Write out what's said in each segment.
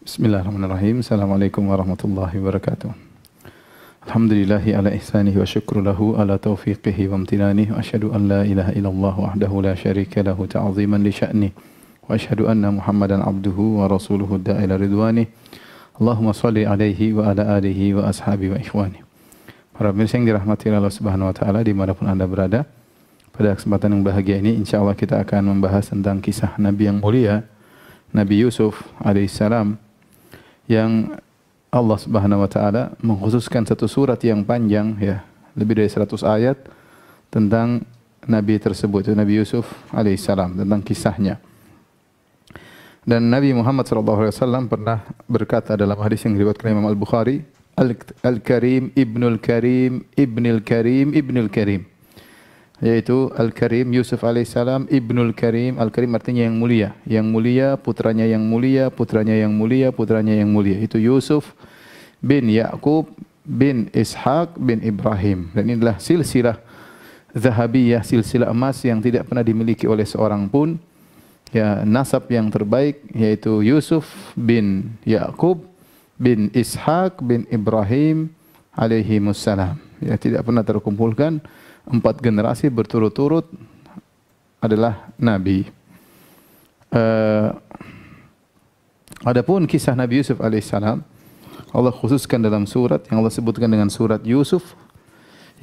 Bismillahirrahmanirrahim. Assalamualaikum warahmatullahi wabarakatuh. Alhamdulillahi ala ihsanihi wa syukru lahu ala taufiqihi wa amtinanihi wa asyhadu an la ilaha illallah wahdahu la syarika lahu ta'ziman li sya'ni wa asyhadu anna Muhammadan abduhu wa rasuluhu da'ila ridwani. Allahumma shalli alaihi wa ala alihi wa ashabihi wa ikhwani. Para pemirsa yang dirahmati Allah Subhanahu wa taala dimanapun Anda berada, pada kesempatan yang bahagia ini insyaallah kita akan membahas tentang kisah Nabi yang mulia, Nabi Yusuf alaihissalam, yang Allah Subhanahu wa taala mengkhususkan satu surat yang panjang, ya, lebih dari 100 ayat tentang nabi tersebut, Nabi Yusuf alaihissalam, tentang kisahnya. Dan Nabi Muhammad SAW pernah berkata dalam hadis yang diriwayatkan Imam Al-Bukhari, Al-Karim Ibnul Karim Ibnul Karim Ibnul Karim, yaitu Al-Karim Yusuf alaihissalam Ibnul Karim. Al-Karim artinya yang mulia, putranya yang mulia, putranya yang mulia, putranya yang mulia. Itu Yusuf bin Ya'qub bin Ishaq bin Ibrahim. Dan inilah silsilah zahabiyah, silsilah emas yang tidak pernah dimiliki oleh seorang pun. Ya, nasab yang terbaik yaitu Yusuf bin Ya'qub bin Ishaq bin Ibrahim alaihimussalam. Ya, tidak pernah terkumpulkan 4 generasi berturut-turut adalah Nabi. Adapun kisah Nabi Yusuf alaihissalam, Allah khususkan dalam surat yang Allah sebutkan dengan surat Yusuf,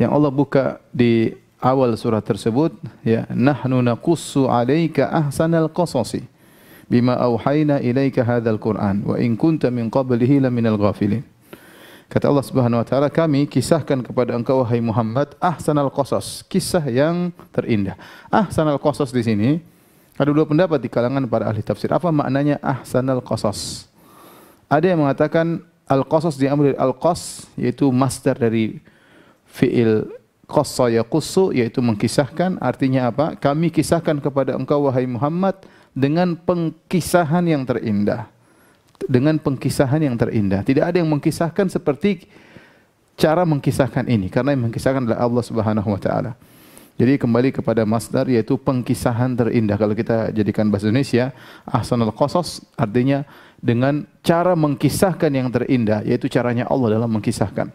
yang Allah buka di awal surat tersebut, ya, nahnu naqussu 'alaika ahsanal qasasi bima auhayna ilaika hadzal Qur'an wa in kunta min qablihi laminal ghafilin. Kata Allah Subhanahu wa taala, kami kisahkan kepada engkau wahai Muhammad ahsanal qasas, kisah yang terindah. Ahsanal qasas di sini ada 2 pendapat di kalangan para ahli tafsir. Apa maknanya ahsanal qasas? Ada yang mengatakan al-qasas diambil dari al-qas, yaitu masdar dari fi'il qassa yaqussu, yaitu mengkisahkan. Artinya apa? Kami kisahkan kepada engkau wahai Muhammad dengan pengkisahan yang terindah. Dengan pengkisahan yang terindah. Tidak ada yang mengkisahkan seperti cara mengkisahkan ini, karena yang mengkisahkan adalah Allah Subhanahu wa taala. Jadi kembali kepada masdar, yaitu pengkisahan terindah. Kalau kita jadikan bahasa Indonesia, ahsanul qasas artinya dengan cara mengkisahkan yang terindah, yaitu caranya Allah dalam mengkisahkan.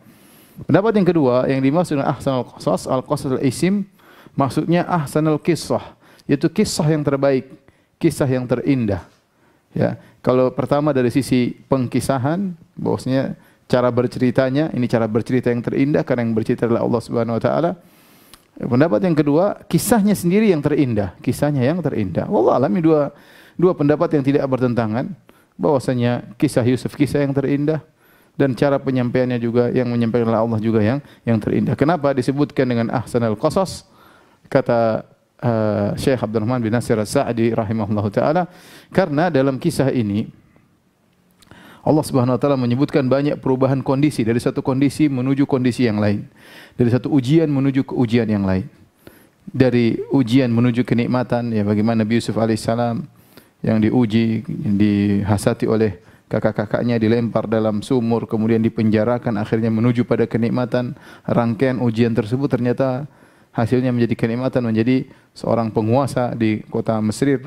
Pendapat yang kedua, yang dimaksud dengan ahsanul qasas, al-qasas al-isim, maksudnya ahsanul qissah, yaitu kisah yang terbaik, kisah yang terindah. Ya, kalau pertama dari sisi pengkisahan, bahwasanya cara berceritanya, ini cara bercerita yang terindah karena yang bercerita adalah Allah Subhanahu wa taala. Pendapat yang kedua, kisahnya sendiri yang terindah, kisahnya yang terindah. Wallah alam, ini dua pendapat yang tidak bertentangan, bahwasanya kisah Yusuf kisah yang terindah dan cara penyampaiannya juga yang menyampaikan adalah Allah juga yang terindah. Kenapa disebutkan dengan ahsanul qasas? Kata Syekh Abdurrahman bin Nasir As-Sa'di rahimahullahu taala, karena dalam kisah ini Allah Subhanahu wa taala menyebutkan banyak perubahan kondisi, dari satu kondisi menuju kondisi yang lain, dari satu ujian menuju ke ujian yang lain, dari ujian menuju kenikmatan, ya, bagaimana Nabi Yusuf alaihissalam yang diuji, dihasati oleh kakak-kakaknya, dilempar dalam sumur, kemudian dipenjarakan, akhirnya menuju pada kenikmatan. Rangkaian ujian tersebut ternyata hasilnya menjadi kenikmatan, menjadi seorang penguasa di kota Mesir,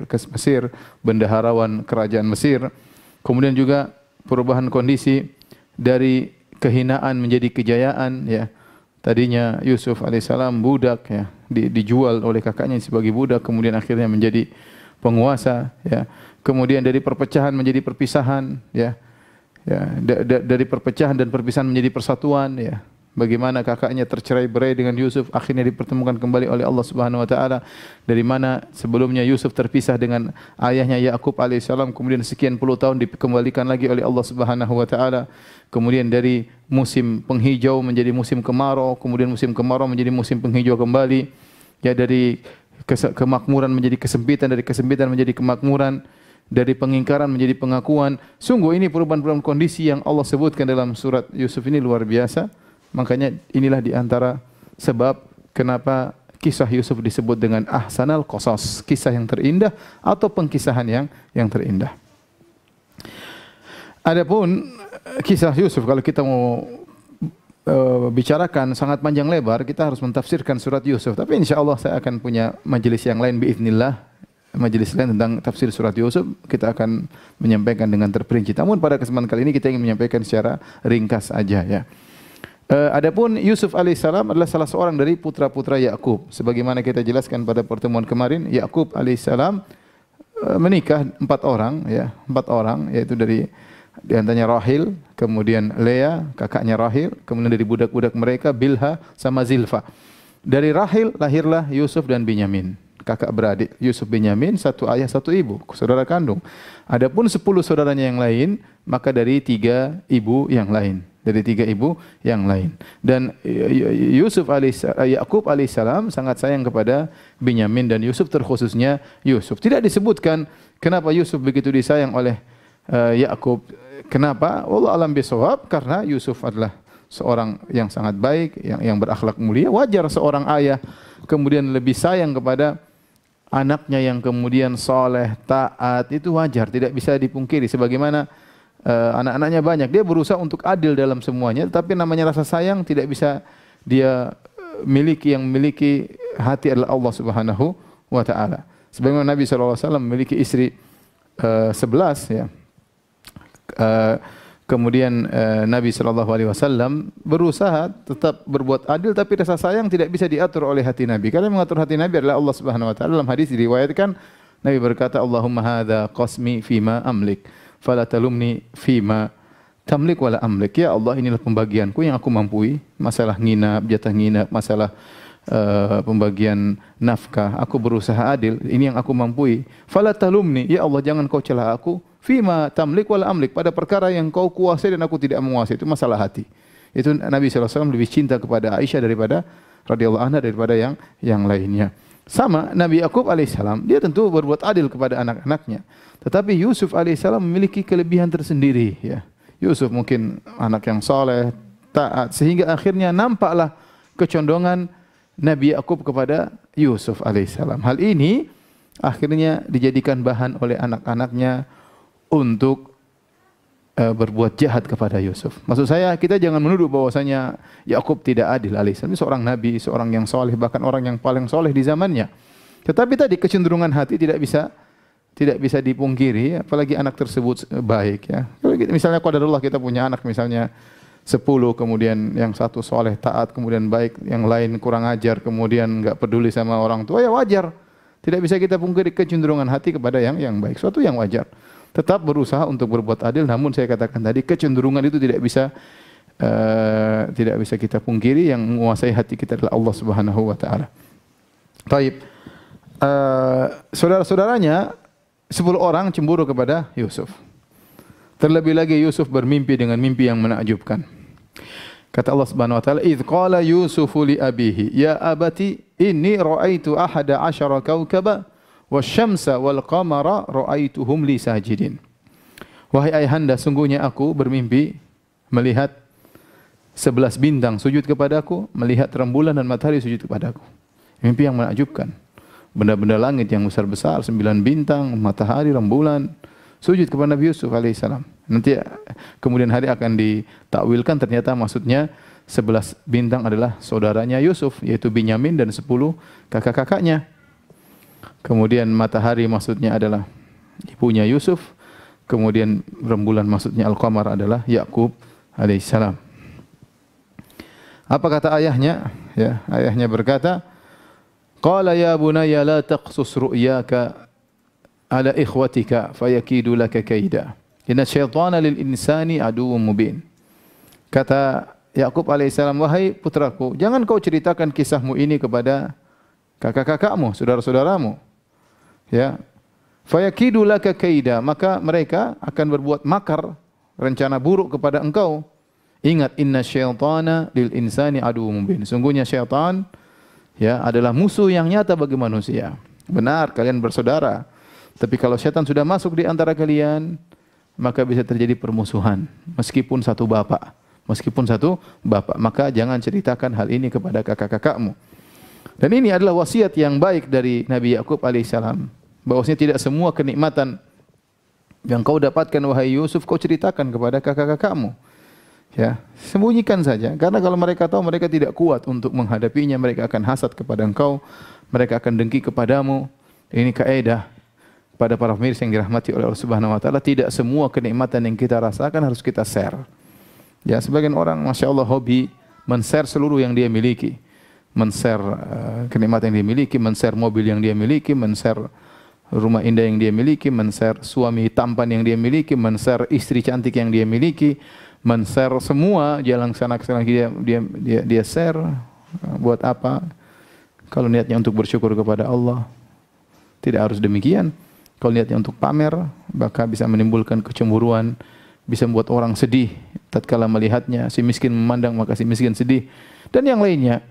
bendaharawan kerajaan Mesir. Kemudian juga perubahan kondisi dari kehinaan menjadi kejayaan, ya. Tadinya Yusuf alaihissalam budak, ya, dijual oleh kakaknya sebagai budak, kemudian akhirnya menjadi penguasa, ya. Kemudian dari perpecahan menjadi perpisahan, ya. Ya, dari perpecahan dan perpisahan menjadi persatuan, ya. Bagaimana kakaknya tercerai-berai dengan Yusuf, akhirnya dipertemukan kembali oleh Allah Subhanahu wa taala. Dari mana sebelumnya Yusuf terpisah dengan ayahnya Ya'qub alaihissalam, kemudian sekian puluh tahun dikembalikan lagi oleh Allah Subhanahu wa taala. Kemudian dari musim penghijau menjadi musim kemarau, kemudian musim kemarau menjadi musim penghijau kembali. Ya, dari kemakmuran menjadi kesempitan, dari kesempitan menjadi kemakmuran, dari pengingkaran menjadi pengakuan. Sungguh ini perubahan-perubahan kondisi yang Allah sebutkan dalam surat Yusuf ini luar biasa. Makanya inilah di antara sebab kenapa kisah Yusuf disebut dengan ahsanal qasas, kisah yang terindah atau pengkisahan yang terindah. Adapun kisah Yusuf, kalau kita mau bicarakan sangat panjang lebar, kita harus mentafsirkan surat Yusuf. Tapi insya Allah saya akan punya majelis yang lain biiznillah majelis lain tentang tafsir surat Yusuf, kita akan menyampaikan dengan terperinci. Namun pada kesempatan kali ini kita ingin menyampaikan secara ringkas saja ya. Adapun Yusuf alaihissalam adalah salah seorang dari putra-putra Yakub. Sebagaimana kita jelaskan pada pertemuan kemarin, Yakub alaihissalam menikah 4 orang ya, 4 orang, yaitu dari di antaranya Rahil, kemudian Lea, kakaknya Rahil, kemudian dari budak-budak mereka Bilha sama Zilfa. Dari Rahil lahirlah Yusuf dan Binyamin, kakak beradik. Yusuf Binyamin satu ayah satu ibu, saudara kandung. Adapun 10 saudaranya yang lain, maka dari 3 ibu yang lain. Dari 3 ibu yang lain. Dan Yakub alaihissalam sangat sayang kepada Binyamin dan Yusuf, terkhususnya Yusuf. Tidak disebutkan kenapa Yusuf begitu disayang oleh Yakub. Kenapa? Wallahu a'lam bishawab, karena Yusuf adalah seorang yang sangat baik, yang berakhlak mulia. Wajar seorang ayah kemudian lebih sayang kepada anaknya yang kemudian soleh, taat, itu wajar, tidak bisa dipungkiri. Sebagaimana anak-anaknya banyak, dia berusaha untuk adil dalam semuanya, tapi namanya rasa sayang tidak bisa dia miliki. Yang memiliki hati adalah Allah Subhanahu wa taala. Sebagaimana Nabi sallallahu alaihi wasallam memiliki istri 11 ya. Kemudian Nabi sallallahu alaihi wasallam berusaha tetap berbuat adil, tapi rasa sayang tidak bisa diatur oleh hati Nabi. Karena yang mengatur hati Nabi adalah Allah Subhanahu wa taala. Dalam hadis diriwayatkan Nabi berkata, "Allahumma hadza qasmi fima amlik, fala talumni fima tamlik wala amlik." Ya Allah, inilah pembagianku yang aku mampu, masalah nginap, jatah nginap, masalah pembagian nafkah, aku berusaha adil, ini yang aku mampu. Fala talumni, ya Allah jangan kau celah aku, fima tamlik wala amlik, pada perkara yang kau kuasai dan aku tidak menguasai. Itu masalah hati. Itu Nabi SAW lebih cinta kepada Aisyah daripada radhiyallahu anha daripada yang lainnya. Sama Nabi Yakub alaihissalam, dia tentu berbuat adil kepada anak-anaknya. Tetapi Yusuf alaihissalam memiliki kelebihan tersendiri ya. Yusuf mungkin anak yang soleh, taat, sehingga akhirnya nampaklah kecondongan Nabi Yakub kepada Yusuf alaihissalam. Hal ini akhirnya dijadikan bahan oleh anak-anaknya untuk berbuat jahat kepada Yusuf. Maksud saya, kita jangan menuduh bahwasanya Yakub tidak adil alaihissalam. Ini seorang nabi, seorang yang soleh, bahkan orang yang paling soleh di zamannya. Tetapi tadi kecenderungan hati tidak bisa dipungkiri, apalagi anak tersebut baik ya. Kalau misalnya qadarullah kita punya anak misalnya 10, kemudian yang satu soleh, taat, kemudian baik, yang lain kurang ajar, kemudian enggak peduli sama orang tua, ya wajar. Tidak bisa kita pungkiri kecenderungan hati kepada yang baik, suatu yang wajar. Tetap berusaha untuk berbuat adil, namun saya katakan tadi kecenderungan itu tidak bisa kita pungkiri. Yang menguasai hati kita adalah Allah Subhanahu wa taala. Baik. Saudara-saudaranya 10 orang cemburu kepada Yusuf. Terlebih lagi Yusuf bermimpi dengan mimpi yang menakjubkan. Kata Allah Subhanahu wa taala, "Idz qala Yusufu li abihi, ya abati inni ra'aitu ahada 'asyara kawkaba wasyamsa wal qamara ra'aituhum li sajidin." Wahai ayahanda, sungguhnya aku bermimpi melihat 11 bintang sujud kepadaku, melihat rembulan dan matahari sujud kepadaku. Mimpi yang menakjubkan. Benda-benda langit yang besar-besar, 9 bintang, matahari, rembulan, sujud kepada Nabi Yusuf alaihissalam. Nanti kemudian hari akan ditakwilkan, ternyata maksudnya 11 bintang adalah saudaranya Yusuf, yaitu Binyamin dan 10 kakak-kakaknya. Kemudian matahari maksudnya adalah ibunya Yusuf. Kemudian rembulan maksudnya Al-Qamar adalah Yakub alaihissalam. Apa kata ayahnya? Ya, ayahnya berkata, "Qala ya bunayya la taqsus ru'yaka ala ikhwatika fayakidu laka kaida. Inna syaitana lil insani aduwwum mubin." Kata Yakub alaihissalam, "Wahai putraku, jangan kau ceritakan kisahmu ini kepada kakak-kakakmu, saudara-saudaramu. Ya. Fayakidu laka kaida, maka mereka akan berbuat makar, rencana buruk kepada engkau. Ingat, inna syaitana lil insani aduwwum mubin." Sungguhnya syaitan ya adalah musuh yang nyata bagi manusia. Benar, kalian bersaudara. Tapi kalau syaitan sudah masuk di antara kalian, maka bisa terjadi permusuhan. Meskipun satu bapak, maka jangan ceritakan hal ini kepada kakak-kakakmu. Dan ini adalah wasiat yang baik dari Nabi Yakub alaihissalam, bahwasanya tidak semua kenikmatan yang kau dapatkan wahai Yusuf kau ceritakan kepada kakak-kakakmu. Ya, sembunyikan saja, karena kalau mereka tahu, mereka tidak kuat untuk menghadapinya, mereka akan hasad kepada engkau, mereka akan dengki kepadamu. Ini kaidah pada para pemirsa yang dirahmati oleh Allah Subhanahu wa taala, tidak semua kenikmatan yang kita rasakan harus kita share. Ya, sebagian orang Masya Allah hobi men-share seluruh yang dia miliki. Men-share kenikmatan yang dia miliki, men-share mobil yang dia miliki, men-share rumah indah yang dia miliki, men-share suami tampan yang dia miliki, men-share istri cantik yang dia miliki, men-share semua jalan sana ke sana dia share. Buat apa? Kalau niatnya untuk bersyukur kepada Allah, tidak harus demikian. Kalau niatnya untuk pamer, maka bisa menimbulkan kecemburuan, bisa membuat orang sedih tatkala melihatnya. Si miskin memandang, maka si miskin sedih, dan yang lainnya.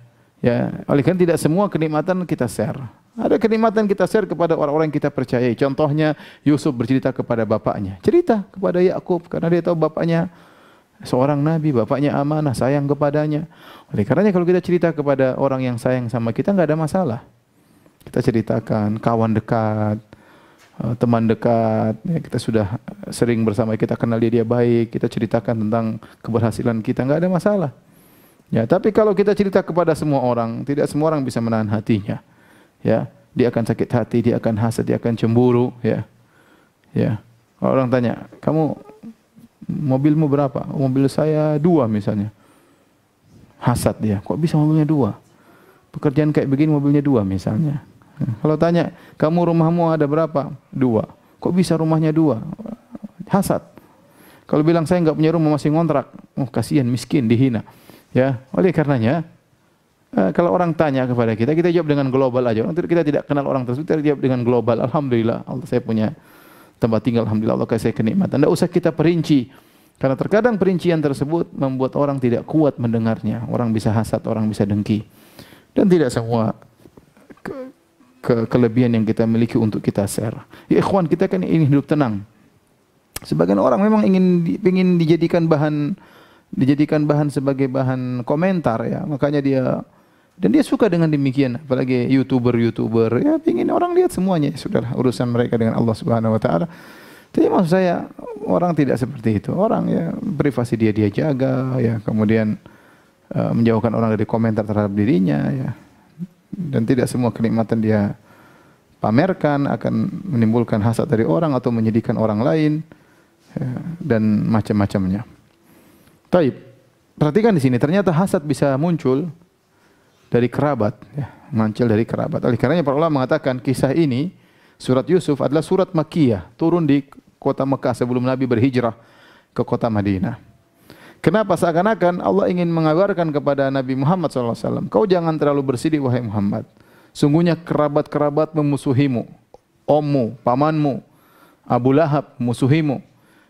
Ya, oleh karena tidak semua kenikmatan kita share. Ada kenikmatan kita share kepada orang-orang yang kita percayai. Contohnya Yusuf bercerita kepada bapaknya, cerita kepada Yakub karena dia tahu bapaknya seorang nabi, bapaknya amanah, sayang kepadanya. Oleh karenanya kalau kita cerita kepada orang yang sayang sama kita, nggak ada masalah. Kita ceritakan kawan dekat, teman dekat, ya, kita sudah sering bersama, kita kenal dia baik, kita ceritakan tentang keberhasilan kita, nggak ada masalah. Ya, tapi kalau kita cerita kepada semua orang, tidak semua orang bisa menahan hatinya. Ya, dia akan sakit hati, dia akan hasad, dia akan cemburu. Ya, ya. Orang tanya, kamu mobilmu berapa? Mobil saya 2 misalnya. Hasad dia, kok bisa mobilnya 2? Pekerjaan kayak begini mobilnya 2 misalnya. Kalau tanya, kamu rumahmu ada berapa? 2. Kok bisa rumahnya 2? Hasad. Kalau bilang saya enggak punya rumah, masih ngontrak, oh kasihan, miskin, dihina. Ya, oleh karenanya kalau orang tanya kepada kita, kita jawab dengan global aja. Kita tidak kenal orang tersebut, kita jawab dengan global. Alhamdulillah, Allah saya punya tempat tinggal, alhamdulillah Allah kasih saya kenikmatan. Tidak usah kita perinci, karena terkadang perincian tersebut membuat orang tidak kuat mendengarnya. Orang bisa hasad, orang bisa dengki, dan tidak semua kelebihan yang kita miliki untuk kita share. Ya ikhwan, kita kan ingin hidup tenang. Sebagian orang memang ingin dijadikan bahan sebagai bahan komentar, ya. Makanya dia suka dengan demikian, apalagi YouTuber ya, ingin orang lihat semuanya. Sudahlah, urusan mereka dengan Allah Subhanahu wa taala. Tapi maksud saya, orang tidak seperti itu. Orang ya privasi dia jaga, ya, kemudian menjauhkan orang dari komentar terhadap dirinya, ya. Dan tidak semua kenikmatan dia pamerkan akan menimbulkan hasad dari orang atau menyedihkan orang lain, ya, dan macam-macamnya. Taib. Perhatikan di sini, ternyata hasad bisa muncul dari kerabat, ya, muncul dari kerabat. Oleh karenanya para ulama mengatakan kisah ini, surat Yusuf adalah surat Makkiyah, turun di kota Mekah sebelum Nabi berhijrah ke kota Madinah. Kenapa? Seakan-akan Allah ingin mengabarkan kepada Nabi Muhammad SAW, kau jangan terlalu bersedih wahai Muhammad. Sungguhnya kerabat-kerabat memusuhimu, ommu, pamanmu, Abu Lahab memusuhimu.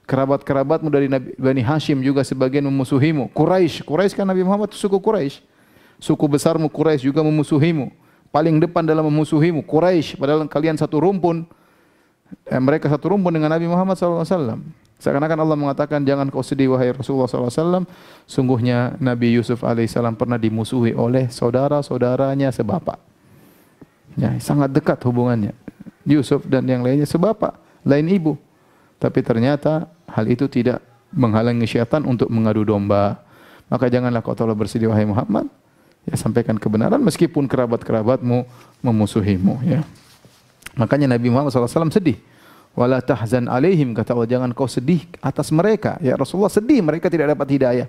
Kerabat-kerabatmu dari Bani Hashim juga sebagian memusuhimu. Quraisy kan Nabi Muhammad itu suku Quraisy. Suku besarmu Quraisy juga memusuhimu. Paling depan dalam memusuhimu Quraisy, padahal kalian satu rumpun. Mereka satu rumpun dengan Nabi Muhammad SAW. Seakan-akan Allah mengatakan, jangan kau sedih wahai Rasulullah SAW. Sungguhnya Nabi Yusuf alaihissalam pernah dimusuhi oleh saudara-saudaranya sebapak. Ya, sangat dekat hubungannya. Yusuf dan yang lainnya sebapak, lain ibu. Tapi ternyata hal itu tidak menghalangi syaitan untuk mengadu domba. Maka janganlah kau terlalu bersedih wahai Muhammad. Ya, sampaikan kebenaran meskipun kerabat-kerabatmu memusuhimu. Ya. Makanya Nabi Muhammad SAW sedih. Wala tahzan alaihim, kata Allah, jangan kau sedih atas mereka. Ya Rasulullah sedih, mereka tidak dapat hidayah.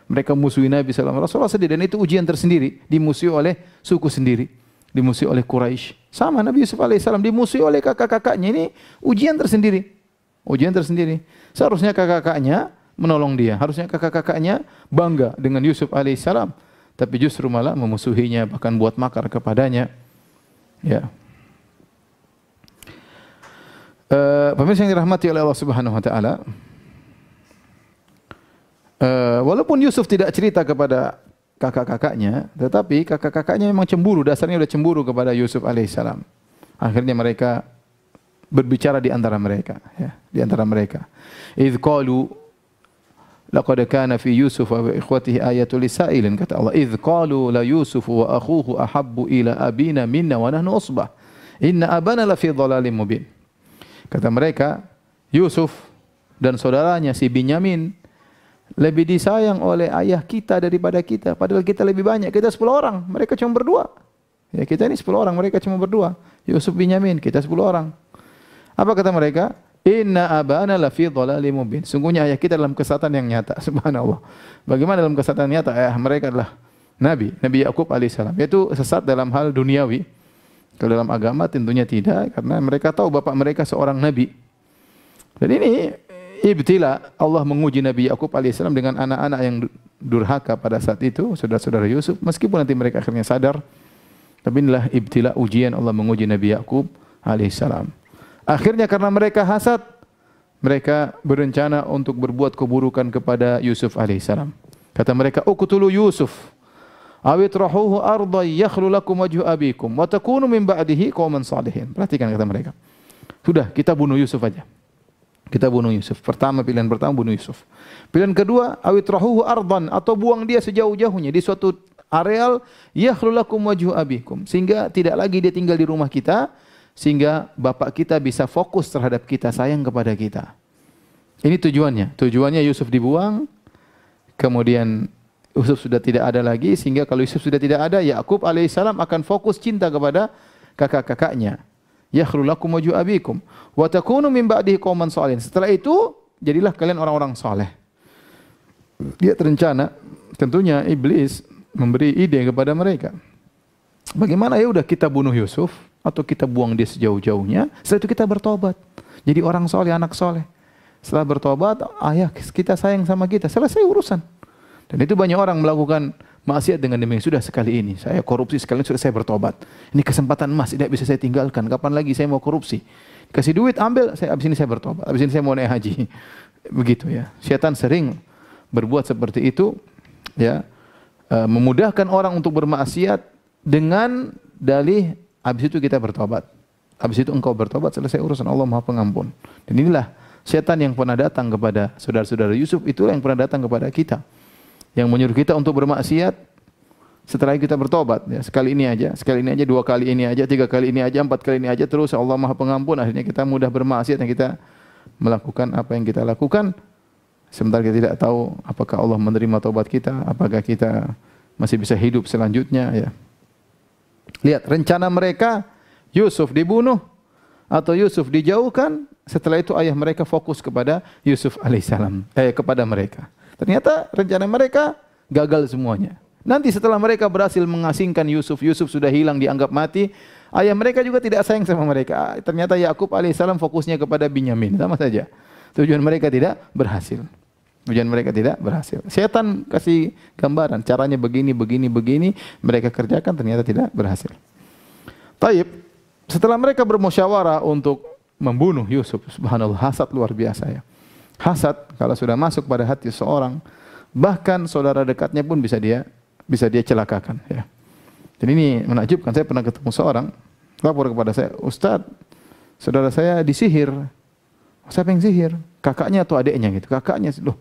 Mereka musuhi Nabi SAW. Rasulullah sedih, dan itu ujian tersendiri. Dimusuhi oleh suku sendiri. Dimusuhi oleh Quraisy. Sama Nabi Yusuf alaihissalam dimusuhi oleh kakak-kakaknya. Ini ujian tersendiri. Ujian tersendiri. Seharusnya kakak-kakaknya menolong dia. Harusnya kakak-kakaknya bangga dengan Yusuf alaihissalam. Tapi justru malah memusuhinya, bahkan buat makar kepadanya. Ya. Pemirsa yang dirahmati oleh Allah Subhanahu wa taala, walaupun Yusuf tidak cerita kepada kakak-kakaknya, tetapi kakak-kakaknya memang cemburu, dasarnya sudah cemburu kepada Yusuf alaihissalam. Akhirnya mereka berbicara di antara mereka, ya, di antara mereka. Idz qalu laqad kana fi Yusuf wa ikhwatihi ayatul lisailin, kata Allah, idz qalu la Yusuf wa akhuhu ahabbu ila abina minna wa nahnu usbah inna abana la fi dhalalin mubin. Kata mereka, Yusuf dan saudaranya si Binyamin lebih disayang oleh ayah kita daripada kita. Padahal kita lebih banyak, kita 10 orang, mereka cuma berdua. Ya, kita ini 10 orang, mereka cuma berdua. Yusuf Binyamin, kita 10 orang. Apa kata mereka? Inna abana lafi dhalalim mubin. Sungguhnya ayah kita dalam kesesatan yang nyata. Subhanallah. Bagaimana dalam kesesatan nyata? Ayah mereka adalah Nabi Yakub alaihissalam. Yaitu sesat dalam hal duniawi. Kalau dalam agama tentunya tidak, karena mereka tahu bapak mereka seorang nabi. Dan ini ibtila, Allah menguji Nabi Yakub alaihissalam dengan anak-anak yang durhaka pada saat itu, saudara-saudara Yusuf. Meskipun nanti mereka akhirnya sadar, tapi inilah ibtila, ujian Allah menguji Nabi Yakub alaihissalam. Akhirnya karena mereka hasad, mereka berencana untuk berbuat keburukan kepada Yusuf alaihissalam. Kata mereka, uqtulu Yusuf awitrahuhu arda yakhlu lakum wajhu abikum wa takunu min ba'dihi qauman salihin. Perhatikan kata mereka. Sudah, kita bunuh Yusuf aja. Kita bunuh Yusuf. Pilihan pertama bunuh Yusuf. Pilihan kedua, awitrahuhu ardan, atau buang dia sejauh-jauhnya di suatu areal yakhlu lakum wajhu abikum, sehingga tidak lagi dia tinggal di rumah kita, sehingga bapak kita bisa fokus terhadap kita, sayang kepada kita. Ini tujuannya. Tujuannya Yusuf dibuang, kemudian Yusuf sudah tidak ada lagi, sehingga kalau Yusuf sudah tidak ada, Yakub alaihissalam akan fokus cinta kepada kakak-kakaknya. Yakhlu lakum wajhu abikum wa takunu min ba'dihi qauman shalihin. Setelah itu jadilah kalian orang-orang saleh. Dia terencana, tentunya iblis memberi ide kepada mereka. Bagaimana, ya udah kita bunuh Yusuf atau kita buang dia sejauh-jauhnya, setelah itu kita bertobat. Jadi orang saleh, anak saleh. Setelah bertobat, ayah kita sayang sama kita, selesai urusan. Dan itu banyak orang melakukan maksiat dengan demikian. Sudah sekali ini, saya korupsi sekali, sudah saya bertobat. Ini kesempatan emas, tidak bisa saya tinggalkan. Kapan lagi saya mau korupsi? Kasih duit, ambil, abis ini saya bertobat. Abis ini saya mau naik haji. Begitu ya. Syaitan sering berbuat seperti itu, ya, memudahkan orang untuk bermaksiat dengan dalih, abis itu kita bertobat. Abis itu engkau bertobat, selesai urusan, Allah Maha Pengampun. Dan inilah syaitan yang pernah datang kepada saudara-saudara Yusuf, itulah yang pernah datang kepada kita. Yang menyuruh kita untuk bermaksiat setelah kita bertobat. Ya, sekali ini aja, dua kali ini aja, tiga kali ini aja, empat kali ini aja, terus Allah Maha Pengampun. Akhirnya kita mudah bermaksiat dan kita melakukan apa yang kita lakukan. Sementara kita tidak tahu apakah Allah menerima taubat kita, apakah kita masih bisa hidup selanjutnya. Ya. Lihat rencana mereka, Yusuf dibunuh atau Yusuf dijauhkan. Setelah itu ayah mereka fokus kepada Yusuf alaihissalam, kepada mereka. Ternyata rencana mereka gagal semuanya. Nanti setelah mereka berhasil mengasingkan Yusuf, Yusuf sudah hilang, dianggap mati. Ayah mereka juga tidak sayang sama mereka. Ternyata Yakub alaihissalam fokusnya kepada Binyamin. Sama saja. Tujuan mereka tidak berhasil. Setan kasih gambaran. Caranya begini. Mereka kerjakan, ternyata tidak berhasil. Taib. Setelah mereka bermusyawarah untuk membunuh Yusuf. Subhanallah, hasad luar biasa ya. Hasad kalau sudah masuk pada hati seorang, bahkan saudara dekatnya pun bisa dia celakakan. Ya. Dan ini menakjubkan. Saya pernah ketemu seorang lapor kepada saya, Ustaz, saudara saya disihir. Siapa yang sihir? Kakaknya atau adiknya gitu. Kakaknya, loh,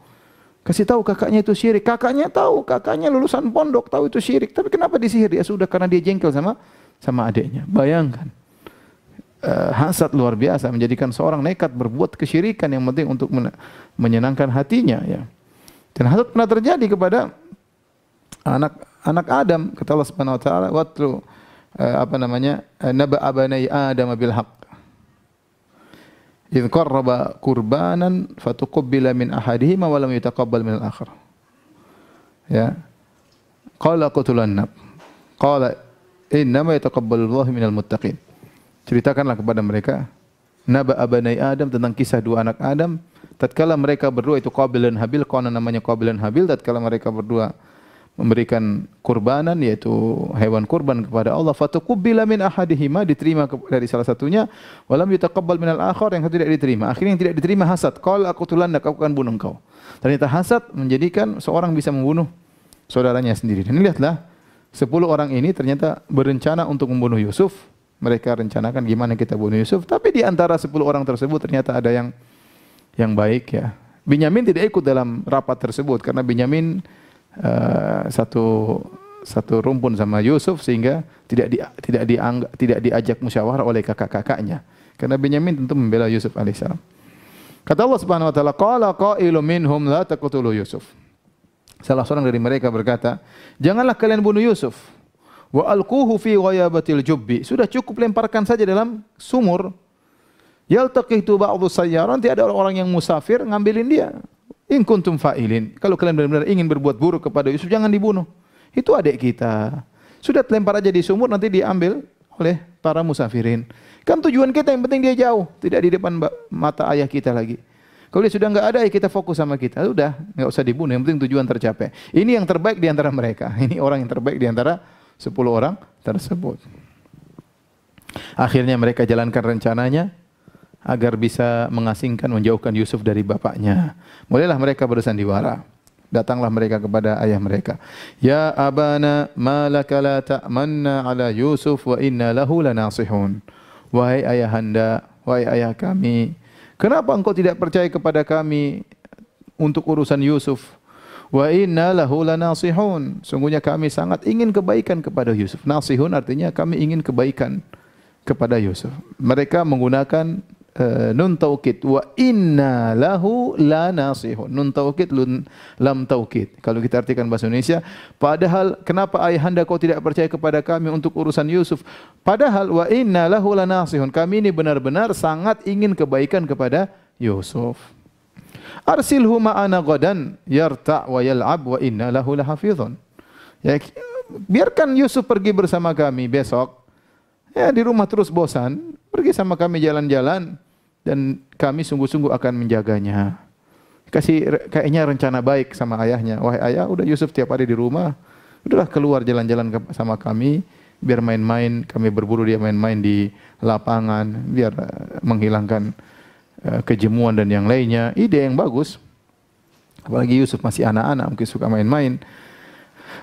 kasih tahu kakaknya itu syirik. Kakaknya tahu, kakaknya lulusan pondok, tahu itu syirik. Tapi kenapa disihir? Ya sudah, karena dia jengkel sama adiknya. Bayangkan. Hasad luar biasa menjadikan seorang nekat berbuat kesyirikan yang penting untuk menyenangkan hatinya, ya. Dan hasad pernah terjadi kepada anak Adam. Kata Allah Subhanahu wa taala, "Watlu naba abanai Adam bil haqq. Idz qarraba qurbanan fatuqabbala min ahadihima wa lam yutaqabbal min al-akhar." Ya. Qala qutulannab. Qala innama yataqabbalu Allahu minal muttaqin. Ceritakanlah kepada mereka naba abanai Adam, tentang kisah dua anak Adam. Tatkala mereka berdua, itu Qabil dan Habil, konon namanya Qabil dan Habil. Tatkala mereka berdua memberikan kurbanan, yaitu hewan kurban kepada Allah, fatuqabbala min ahadihima, diterima dari salah satunya, walam yutaqabbal minal akhar, yang satu tidak diterima. Akhirnya yang tidak diterima hasad. Qala aqtulannak, aku akan bunuh engkau. Ternyata hasad menjadikan seorang bisa membunuh saudaranya sendiri. Dan lihatlah, 10 orang ini ternyata berencana untuk membunuh Yusuf. Mereka rencanakan gimana kita bunuh Yusuf, tapi di antara 10 orang tersebut ternyata ada yang baik, ya. Binyamin tidak ikut dalam rapat tersebut karena Binyamin satu rumpun sama Yusuf, sehingga tidak diajak musyawarah oleh kakak-kakaknya. Karena Binyamin tentu membela Yusuf alaihissalam. Kata Allah Subhanahu wa taala, qala qailun minhum la taqtulu Yusuf. Salah seorang dari mereka berkata, janganlah kalian bunuh Yusuf. Wa alquhu fi ghayabatil jubbi. Sudah cukup lemparkan saja dalam sumur. Yaltaqitu ba'dhu sayyaran, nanti ada orang yang musafir ngambilin dia. In kuntum fa'ilin. Kalau kalian benar-benar ingin berbuat buruk kepada Yusuf, jangan dibunuh. Itu adik kita. Sudah lempar aja di sumur, nanti diambil oleh para musafirin. Kan tujuan kita yang penting dia jauh, tidak di depan mata ayah kita lagi. Kalau dia sudah enggak ada, ya kita fokus sama kita. Sudah, enggak usah dibunuh, yang penting tujuan tercapai. Ini yang terbaik di antara mereka. Ini orang yang terbaik di antara 10 orang tersebut. Akhirnya mereka jalankan rencananya agar bisa mengasingkan, menjauhkan Yusuf dari bapaknya. Mulailah mereka bersandiwara. Datanglah mereka kepada ayah mereka. Ya abana, ma laka la ta'manna ala Yusuf wa inna lahu lanasihun. Wahai ayahanda, wahai ayah kami, kenapa engkau tidak percaya kepada kami untuk urusan Yusuf? Wa inna lahu lanasihun. Sungguhnya kami sangat ingin kebaikan kepada Yusuf. Nasihun artinya kami ingin kebaikan kepada Yusuf. Mereka menggunakan nun taukid, wa inna lahu lanasihun. Nun taukid, lam taukid. Kalau kita artikan bahasa Indonesia, padahal kenapa ayahanda kau tidak percaya kepada kami untuk urusan Yusuf? Padahal wa inna lahu lanasihun. Kami ini benar-benar sangat ingin kebaikan kepada Yusuf. Arsilhu ma'ana ghadan yarta' wa yal'ab wa inna lahu lahafizun. Ya, biarkan Yusuf pergi bersama kami besok. Ya, di rumah terus bosan, pergi sama kami jalan-jalan dan kami sungguh-sungguh akan menjaganya. Kasih kayaknya rencana baik sama ayahnya. Wahai ayah, udah Yusuf tiap hari di rumah, udahlah keluar jalan-jalan sama kami, biar main-main, kami berburu dia main-main di lapangan, biar menghilangkan kejemuan dan yang lainnya. Ide yang bagus. Apalagi Yusuf masih anak-anak, mungkin suka main-main.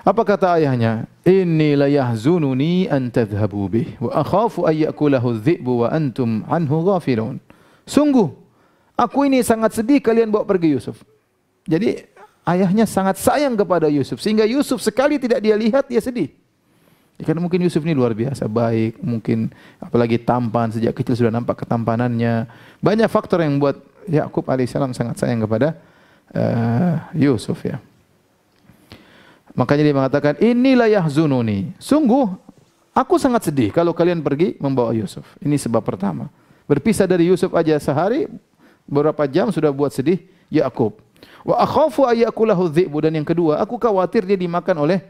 Apa kata ayahnya? Inni la yahzununi an tadhhabu bih wa akhafu ay ya'kulahu adh-dhi'bu wa antum anhu ghafilun. Sungguh aku ini sangat sedih kalian bawa pergi Yusuf. Jadi ayahnya sangat sayang kepada Yusuf sehingga Yusuf sekali tidak dia lihat dia sedih. Karena mungkin Yusuf ini luar biasa baik, mungkin apalagi tampan, sejak kecil sudah nampak ketampanannya. Banyak faktor yang membuat Yakub alaihissalam sangat sayang kepada Yusuf ya. Makanya dia mengatakan, inilah yahzununi. Sungguh, aku sangat sedih kalau kalian pergi membawa Yusuf. Ini sebab pertama. Berpisah dari Yusuf aja sehari, beberapa jam sudah buat sedih Yakub. Wa akhafu ayyakulahu dhi'bu, dan yang kedua, aku khawatir dia dimakan oleh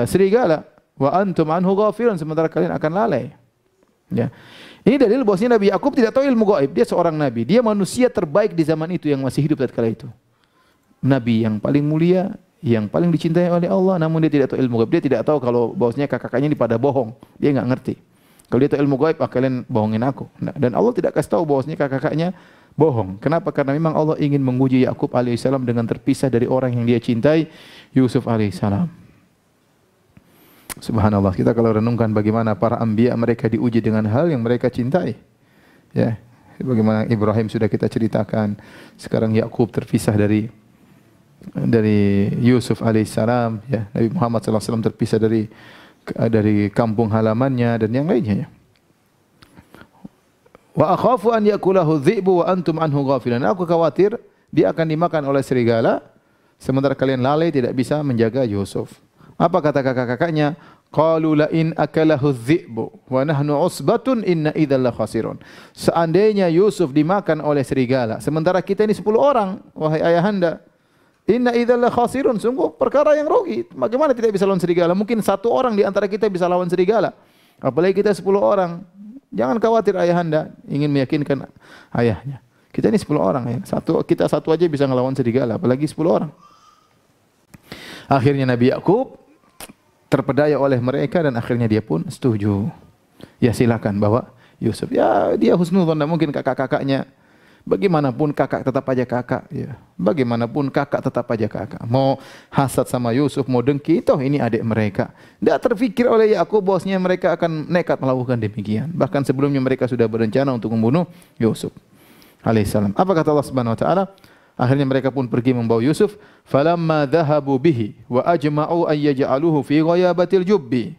serigala. Wa antum anhu ghafilun, sementara kalian akan lalai. Ya. Ini dalil bahwasanya Nabi Yakub tidak tahu ilmu gaib. Dia seorang nabi. Dia manusia terbaik di zaman itu yang masih hidup tatkala itu. Nabi yang paling mulia, yang paling dicintai oleh Allah, namun dia tidak tahu ilmu gaib. Dia tidak tahu kalau bahwasanya kakak-kakaknya ini pada bohong. Dia enggak ngerti. Kalau dia tahu ilmu gaib, kalian bohongin aku. Nah, dan Allah tidak kasih tahu bahwasanya kakak-kakaknya bohong. Kenapa? Karena memang Allah ingin menguji Yakub alaihissalam dengan terpisah dari orang yang dia cintai, Yusuf alaihissalam. Subhanallah, kita kalau renungkan bagaimana para anbiya mereka diuji dengan hal yang mereka cintai. Ya, bagaimana Ibrahim sudah kita ceritakan. Sekarang Yakub terpisah dari Yusuf alaihissalam, ya. Nabi Muhammad sallallahu alaihi wasallam terpisah dari kampung halamannya dan yang lainnya. Ya. Wa akhafu an yakulahu dhi'bu wa antum anhu ghafilan. Aku khawatir dia akan dimakan oleh serigala sementara kalian lalai tidak bisa menjaga Yusuf. Apa kata kakak-kakaknya? Qalu la in akalahu dhi'bu wa nahnu usbatun inna idzal la khasirun. Seandainya Yusuf dimakan oleh serigala sementara kita ini 10 orang, wahai ayahanda, inna idzal la khasirun, sungguh perkara yang rugi. Bagaimana tidak bisa lawan serigala? Mungkin 1 orang di antara kita bisa lawan serigala. Apalagi kita 10 orang. Jangan khawatir ayahanda, ingin meyakinkan ayahnya. Kita ini 10 orang ya. Kita satu aja bisa ngelawan serigala, apalagi 10 orang. Akhirnya Nabi Yakub terpedaya oleh mereka dan akhirnya dia pun setuju. Ya silakan bawa Yusuf. Ya dia husnuzon, mungkin kakak-kakaknya. Bagaimanapun kakak tetap aja kakak. Ya. Bagaimanapun kakak tetap aja kakak. Mau hasad sama Yusuf, mau dengki, toh ini adik mereka. Tidak terfikir oleh Yakub bahwasanya mereka akan nekat melakukan demikian. Bahkan sebelumnya mereka sudah berencana untuk membunuh Yusuf alaihissalam. Apa kata Allah Subhanahu wa taala? Akhirnya mereka pun pergi membawa Yusuf. Falamma dhahabu bihi wa ajma'u an yaj'aluhu fi ghayabatil jubbi.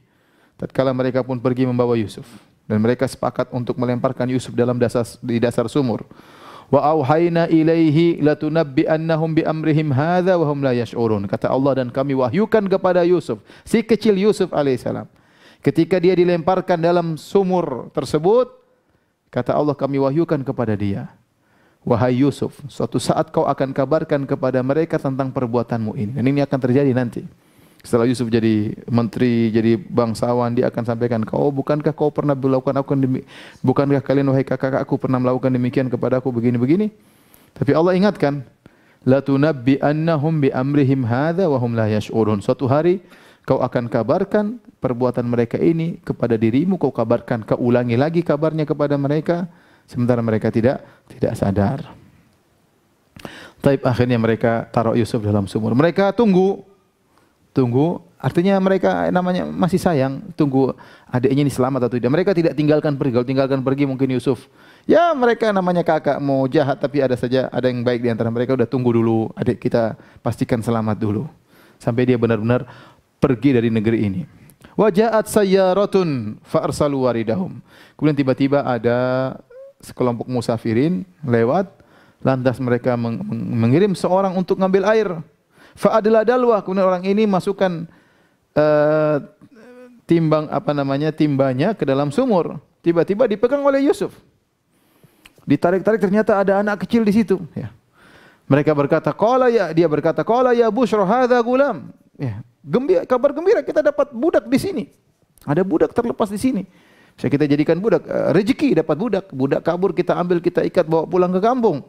Tatkala mereka pun pergi membawa Yusuf dan mereka sepakat untuk melemparkan Yusuf di dasar sumur. Wa auhayna ilaihi latunabbi'annahum bi amrihim hadza wa hum la yash'urun. Kata Allah, dan kami wahyukan kepada Yusuf, si kecil Yusuf alaihissalam. Ketika dia dilemparkan dalam sumur tersebut, Kata Allah, kami wahyukan kepada dia, wahai Yusuf, suatu saat kau akan kabarkan kepada mereka tentang perbuatanmu ini. Dan ini akan terjadi nanti. Setelah Yusuf jadi menteri, jadi bangsawan, dia akan sampaikan, bukankah kau pernah melakukan bukankah kalian wahai kakak-kakakku pernah melakukan demikian kepada aku begini-begini? Tapi Allah ingatkan, la tunabbi'annahum bi amrihim hadza wa hum la yash'urun. Suatu hari kau akan kabarkan perbuatan mereka ini kepada dirimu, kau kabarkan, kau ulangi lagi kabarnya kepada mereka, sementara mereka tidak sadar. Taib, akhirnya mereka taruh Yusuf dalam sumur. Mereka tunggu, artinya mereka namanya masih sayang, tunggu adiknya ini selamat atau tidak. Mereka tidak tinggalkan pergi. Kalau tinggalkan pergi mungkin Yusuf, ya mereka namanya kakak mau jahat, tapi ada yang baik di antara mereka. Udah tunggu dulu, adik kita pastikan selamat dulu, sampai dia benar-benar pergi dari negeri ini. Wa ja'at sayyaratun fa arsalu waridahum. Kemudian tiba-tiba ada sekelompok musafirin lewat, lantas mereka mengirim seorang untuk ngambil air. Fa adla dalwa, kemudian orang ini masukkan timbanya ke dalam sumur. Tiba-tiba dipegang oleh Yusuf. Ditarik-tarik, ternyata ada anak kecil di situ, ya. Mereka berkata, dia berkata, qala ya busyra hadza gulam. Ya, kabar gembira, kita dapat budak di sini. Ada budak terlepas di sini. Bisa kita jadikan budak, rezeki dapat budak. Budak kabur, kita ambil, kita ikat, bawa pulang ke kampung.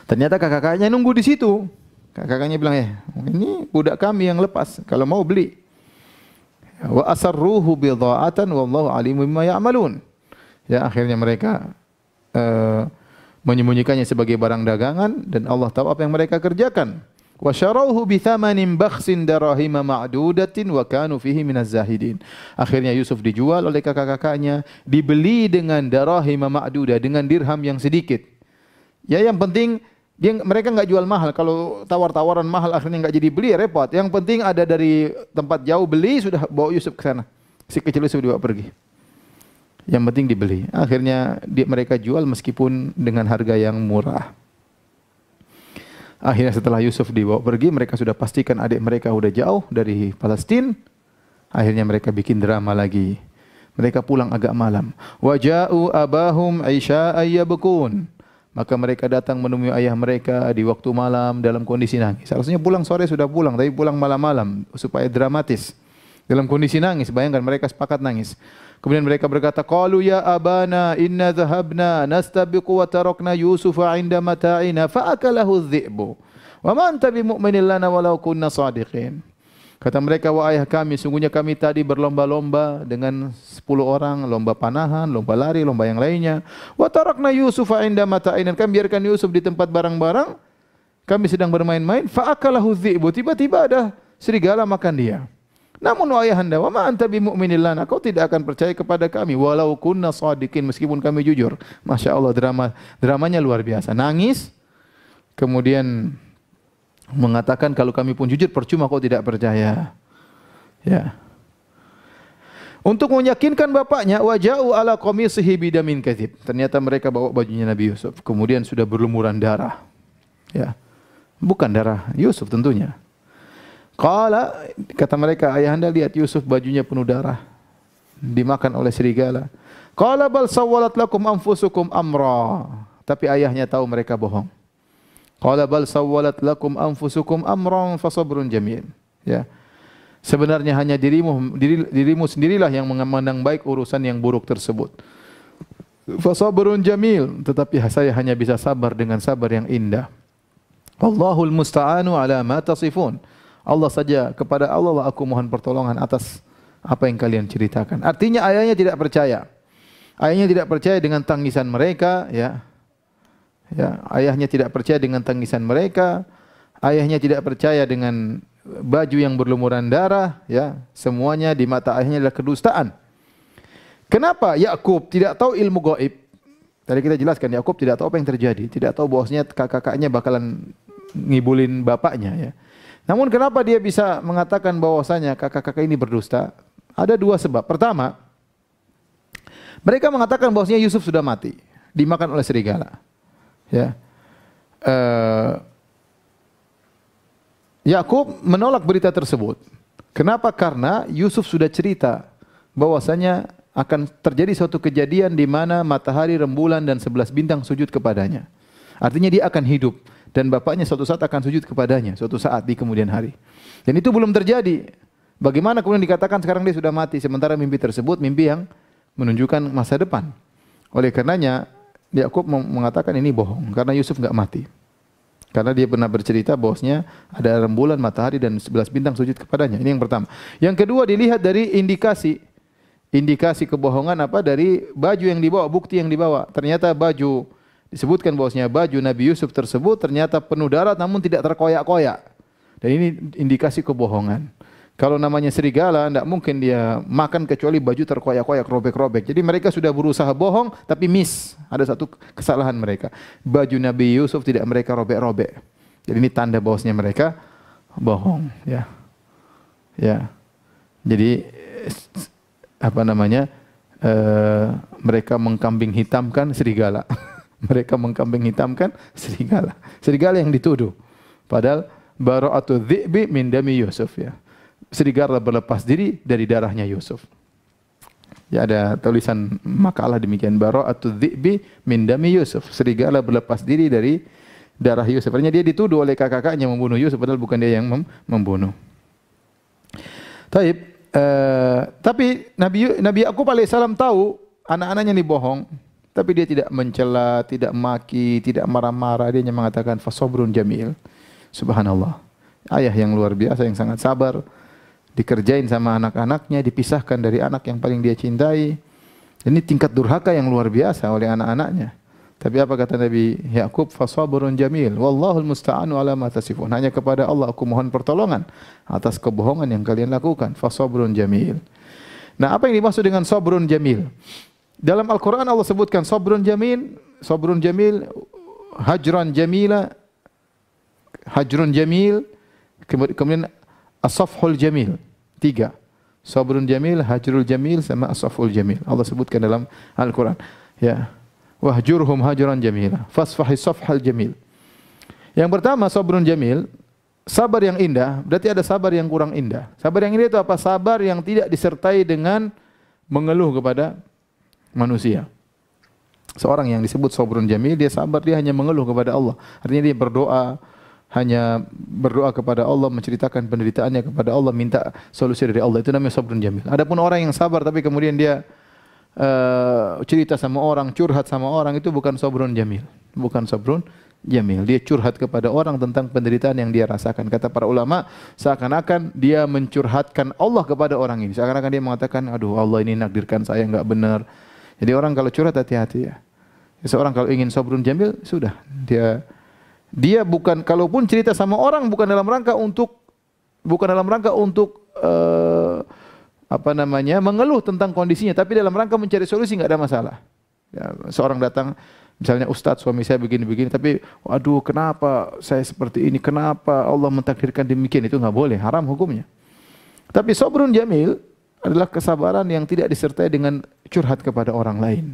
Ternyata kakak-kakaknya nunggu di situ. Kakak-kakaknya bilang, ini budak kami yang lepas, kalau mau beli. Wa asarruhu bidha'atan wallahu alimun bima ya'malun. Ya, akhirnya mereka menyembunyikannya sebagai barang dagangan, dan Allah tahu apa yang mereka kerjakan. Wa syarauhu bi thamanin bakhsin darahima ma'dudatin wa kanu fihi minaz zahidin. Akhirnya Yusuf dijual oleh kakak-kakaknya, dibeli dengan darahima ma'dudah, dengan dirham yang sedikit. Ya, yang penting mereka enggak jual mahal. Kalau tawar-tawaran mahal akhirnya enggak jadi beli, repot. Yang penting ada dari tempat jauh beli, sudah bawa Yusuf ke sana. Si kecil Yusuf dibawa pergi. Yang penting dibeli. Akhirnya mereka jual meskipun dengan harga yang murah. Akhirnya setelah Yusuf dibawa pergi, mereka sudah pastikan adik mereka sudah jauh dari Palestina. Akhirnya mereka bikin drama lagi. Mereka pulang agak malam. Wa ja'u abahum 'isha'an yabkun. Maka mereka datang menemui ayah mereka di waktu malam dalam kondisi nangis. Seharusnya pulang sore sudah pulang, tapi pulang malam-malam supaya dramatis. Dalam kondisi nangis, bayangkan mereka sepakat nangis. Kemudian mereka berkata, qalu ya abana inna dhahabna nastabiqu wa tarakna Yusufa 'inda mata'ina fa akalahu adh-dhi'bu wa ma anta bimu'minin lana walau kunna shadiqin. Kata mereka, wahai ayah kami, sungguhnya kami tadi berlomba-lomba dengan 10 orang, lomba panahan, lomba lari, lomba yang lainnya. Wa tarakna Yusufa 'inda mata'ina, kami biarkan Yusuf di tempat barang-barang, kami sedang bermain-main, fa akalahu adh-dhi'bu, tiba-tiba ada serigala makan dia. Namun wahai ayahanda, wa ma anta bimu'minin lana, kau tidak akan percaya kepada kami walau kunna shadiqin, meskipun kami jujur. Masya Allah, dramanya luar biasa. Nangis, kemudian mengatakan kalau kami pun jujur percuma kau tidak percaya. Ya. Untuk meyakinkan bapaknya, waja'u ala qamisihi bidamin kadzib. Ternyata mereka bawa bajunya Nabi Yusuf, kemudian sudah berlumuran darah. Ya. Bukan darah Yusuf tentunya. Qala, kata mereka, ayahanda lihat Yusuf bajunya penuh darah, dimakan oleh serigala. Qala bal sawwalat lakum anfusukum amra. Tapi ayahnya tahu mereka bohong. Qala bal sawwalat lakum anfusukum amran fasabrun jamil. Ya. Sebenarnya hanya dirimu sendirilah yang memandang baik urusan yang buruk tersebut. Fasabrun jamil, tetapi saya hanya bisa sabar dengan sabar yang indah. Allahul musta'anu ala ma tasifun. Allah saja, kepada Allah lah aku mohon pertolongan atas apa yang kalian ceritakan. Artinya ayahnya tidak percaya. Ayahnya tidak percaya dengan tangisan mereka, ya. Ya, ayahnya tidak percaya dengan tangisan mereka. Ayahnya tidak percaya dengan baju yang berlumuran darah, ya. Semuanya di mata ayahnya adalah kedustaan. Kenapa Yakub tidak tahu ilmu gaib? Tadi kita jelaskan Yakub tidak tahu apa yang terjadi, tidak tahu bahwasanya kakak-kakaknya bakalan ngibulin bapaknya, ya. Namun kenapa dia bisa mengatakan bahwasanya kakak-kakak ini berdusta? Ada dua sebab. Pertama, mereka mengatakan bahwasanya Yusuf sudah mati, dimakan oleh serigala. Ya. Yakub menolak berita tersebut. Kenapa? Karena Yusuf sudah cerita bahwasanya akan terjadi suatu kejadian di mana matahari, rembulan dan 11 bintang sujud kepadanya. Artinya dia akan hidup dan bapaknya suatu saat akan sujud kepadanya suatu saat di kemudian hari. Dan itu belum terjadi. Bagaimana kemudian dikatakan sekarang dia sudah mati sementara mimpi tersebut mimpi yang menunjukkan masa depan. Oleh karenanya Yakub mengatakan ini bohong karena Yusuf enggak mati. Karena dia pernah bercerita bahwasanya ada rembulan, matahari dan 11 bintang sujud kepadanya. Ini yang pertama. Yang kedua dilihat dari indikasi kebohongan apa dari baju yang dibawa, bukti yang dibawa. Ternyata baju disebutkan bahwasanya baju Nabi Yusuf tersebut ternyata penuh darah namun tidak terkoyak-koyak. Dan ini indikasi kebohongan. Kalau namanya serigala, tidak mungkin dia makan kecuali baju terkoyak-koyak, robek-robek. Jadi mereka sudah berusaha bohong, tapi miss. Ada satu kesalahan mereka. Baju Nabi Yusuf tidak mereka robek-robek. Jadi ini tanda bahwasanya mereka bohong. Ya, ya. Jadi apa namanya? Mereka mengkambing hitamkan serigala. Mereka mengkambing hitamkan serigala. Serigala yang dituduh. Padahal bara'atu dhi'bi min dami Yusuf ya. Serigala berlepas diri dari darahnya Yusuf. Ya ada tulisan makalah demikian bara'atu dhi'bi min dami Yusuf. Serigala berlepas diri dari darah Yusuf. Artinya dia dituduh oleh kakak-kakaknya membunuh Yusuf padahal bukan dia yang membunuh. Tapi Nabi Yakub alaihissalam tahu anak-anaknya ini bohong, tapi dia tidak mencela, tidak maki, tidak marah-marah. Dia hanya mengatakan fasobrun jamil. Subhanallah. Ayah yang luar biasa yang sangat sabar. Dikerjain sama anak-anaknya, dipisahkan dari anak yang paling dia cintai. Ini tingkat durhaka yang luar biasa oleh anak-anaknya. Tapi apa kata Nabi Yakub? Fasabrun jamil. Wallahul musta'anu ala ma tasifun. Hanya kepada Allah aku mohon pertolongan atas kebohongan yang kalian lakukan. Fasabrun jamil. Nah, apa yang dimaksud dengan sabrun jamil? Dalam Al-Qur'an Allah sebutkan sabrun jamil, hajran jamila, hajrun jamil, kemudian as-safhul jamil. 3. Sabrun jamil, hajrul jamil sama as-safhul jamil. Allah sebutkan dalam Al-Qur'an. Ya. Wahjurhum hajran jamila. Fasfahis safhal jamil. Yang pertama sabrun jamil, sabar yang indah, berarti ada sabar yang kurang indah. Sabar yang indah itu apa? Sabar yang tidak disertai dengan mengeluh kepada manusia. Seorang yang disebut sabrun jamil, dia sabar, dia hanya mengeluh kepada Allah. Artinya dia hanya berdoa kepada Allah, menceritakan penderitaannya kepada Allah, minta solusi dari Allah. Itu namanya sabrun jamil. Adapun orang yang sabar tapi kemudian dia cerita sama orang, curhat sama orang, itu bukan sabrun jamil. Bukan sabrun jamil. Dia curhat kepada orang tentang penderitaan yang dia rasakan. Kata para ulama, seakan-akan dia mencurhatkan Allah kepada orang ini. Seakan-akan dia mengatakan, aduh Allah ini nakdirkan saya enggak benar. Jadi orang kalau curhat hati-hati ya. Seorang kalau ingin sabrun jamil, sudah. Dia bukan, kalaupun cerita sama orang bukan dalam rangka untuk mengeluh tentang kondisinya, tapi dalam rangka mencari solusi, enggak ada masalah. Ya, seorang datang, misalnya Ustadz suami saya begini-begini, tapi waduh kenapa saya seperti ini, kenapa Allah mentakdirkan demikian, itu enggak boleh, haram hukumnya. Tapi sabrun jamil adalah kesabaran yang tidak disertai dengan curhat kepada orang lain.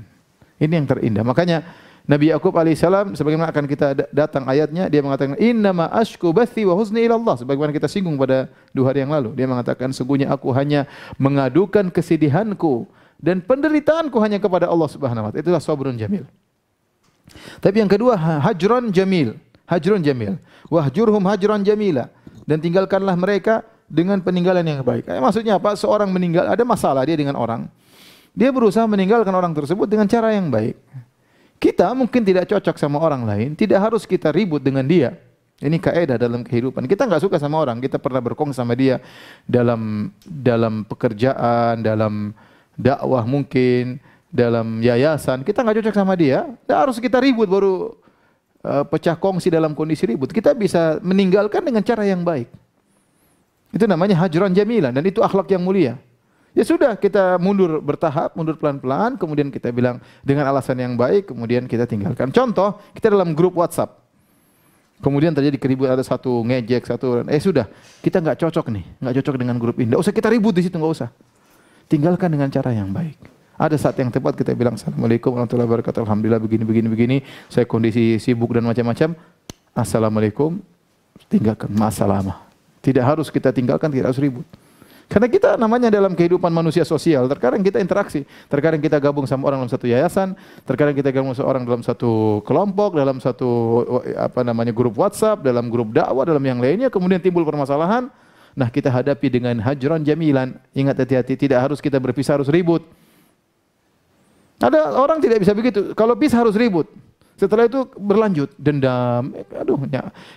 Ini yang terindah. Makanya Nabi Yakub alaihissalam, sebagaimana akan kita datang ayatnya, dia mengatakan innama ashku bathi wa huzni ila Allah, sebagaimana kita singgung pada 2 hari yang lalu. Dia mengatakan sesungguhnya aku hanya mengadukan kesedihanku dan penderitaanku hanya kepada Allah Subhanahu wa taala. Itulah sabrun jamil. Tapi yang kedua hajran jamil. Hajrun jamil. Wahjurhum hajran jamila. Dan tinggalkanlah mereka dengan peninggalan yang baik. Maksudnya apa? Seorang meninggal, ada masalah dia dengan orang. Dia berusaha meninggalkan orang tersebut dengan cara yang baik. Kita mungkin tidak cocok sama orang lain, tidak harus kita ribut dengan dia. Ini kaidah dalam kehidupan. Kita enggak suka sama orang, kita pernah berkongsi sama dia dalam pekerjaan, dalam dakwah mungkin, dalam yayasan. Kita enggak cocok sama dia, tidak harus kita ribut baru pecah kongsi dalam kondisi ribut. Kita bisa meninggalkan dengan cara yang baik. Itu namanya hajran jamilan dan itu akhlak yang mulia. Ya sudah, kita mundur bertahap, mundur pelan-pelan, kemudian kita bilang dengan alasan yang baik, kemudian kita tinggalkan. Contoh, kita dalam grup WhatsApp. Kemudian terjadi keributan, ada satu ngejek, sudah, kita enggak cocok nih, enggak cocok dengan grup ini. Enggak usah kita ribut di situ, enggak usah. Tinggalkan dengan cara yang baik. Ada saat yang tepat kita bilang Assalamualaikum warahmatullahi wabarakatuh. Alhamdulillah begini. Saya kondisi sibuk dan macam-macam. Assalamualaikum. Tinggalkan masalah. Tidak harus kita tinggalkan, tidak harus ribut. Karena kita namanya dalam kehidupan manusia sosial, terkadang kita interaksi, terkadang kita gabung sama orang dalam satu yayasan, terkadang kita gabung sama orang dalam satu kelompok, dalam satu grup WhatsApp, dalam grup dakwah, dalam yang lainnya, kemudian timbul permasalahan. Nah, kita hadapi dengan hajran jamilan. Ingat, hati-hati, tidak harus kita berpisah harus ribut. Ada orang tidak bisa begitu. Kalau pisah harus ribut. Setelah itu berlanjut dendam,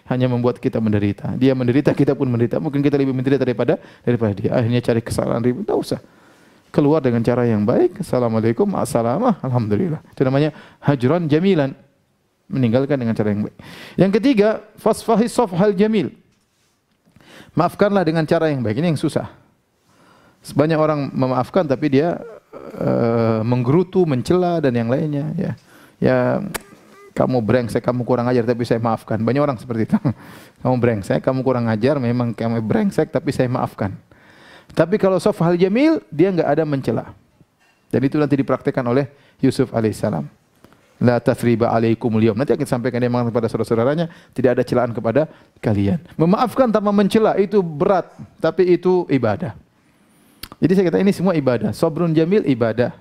hanya membuat kita menderita. Dia menderita, kita pun menderita. Mungkin kita lebih menderita daripada dia. Akhirnya cari kesalahan ribut. Tidak usah. Keluar dengan cara yang baik. Assalamualaikum, assalamu, alhamdulillah. Itu namanya hajran jamilan. Meninggalkan dengan cara yang baik. Yang ketiga, fasfahi safhal jamil. Maafkanlah dengan cara yang baik. Ini yang susah. Sebanyak orang memaafkan tapi dia menggerutu, mencela dan yang lainnya. Ya, kamu brengsek, kamu kurang ajar, tapi saya maafkan. Banyak orang seperti itu. Kamu brengsek, kamu kurang ajar, memang kamu brengsek, tapi saya maafkan. Tapi kalau safhal jamil, dia enggak ada mencela. Dan itu nanti dipraktikkan oleh Yusuf alaihissalam. La tathriba alaikumul yaum. Nanti akan sampaikan dia mengatakan kepada saudara-saudaranya, tidak ada celaan kepada kalian. Memaafkan tanpa mencela itu berat, tapi itu ibadah. Jadi saya kata ini semua ibadah. Sabrun jamil ibadah.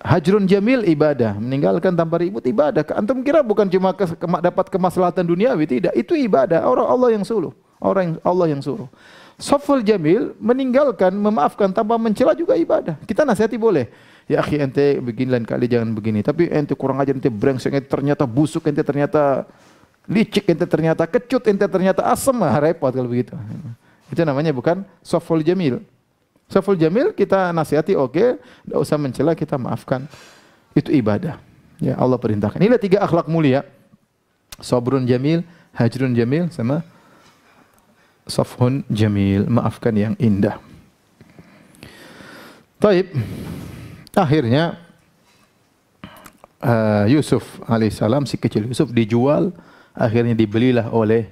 Hajrun jamil ibadah, meninggalkan tanpa ribut ibadah. Antum kira bukan cuma dapat kemaslahatan duniawi, tidak. Itu ibadah. Orang Allah yang suruh. Allah yang suruh. Safhul jamil, meninggalkan, memaafkan tanpa mencela juga ibadah. Kita nasihati boleh. Ya akhi, ente begini lain kali jangan begini. Tapi ente kurang ajar, ente brengsek, ente ternyata busuk, ente ternyata licik, ente ternyata kecut, ente ternyata asem, repot kalau begitu. Itu namanya bukan safhul jamil. Safhul jamil kita nasihati oke, tidak usah mencela, kita maafkan. Itu ibadah. Ya, Allah perintahkan. Inilah 3 akhlak mulia. Sabrun jamil, hajrun jamil sama safhun jamil, maafkan yang indah. Taib. Akhirnya Yusuf alaihissalam, si kecil Yusuf dijual, akhirnya dibelilah oleh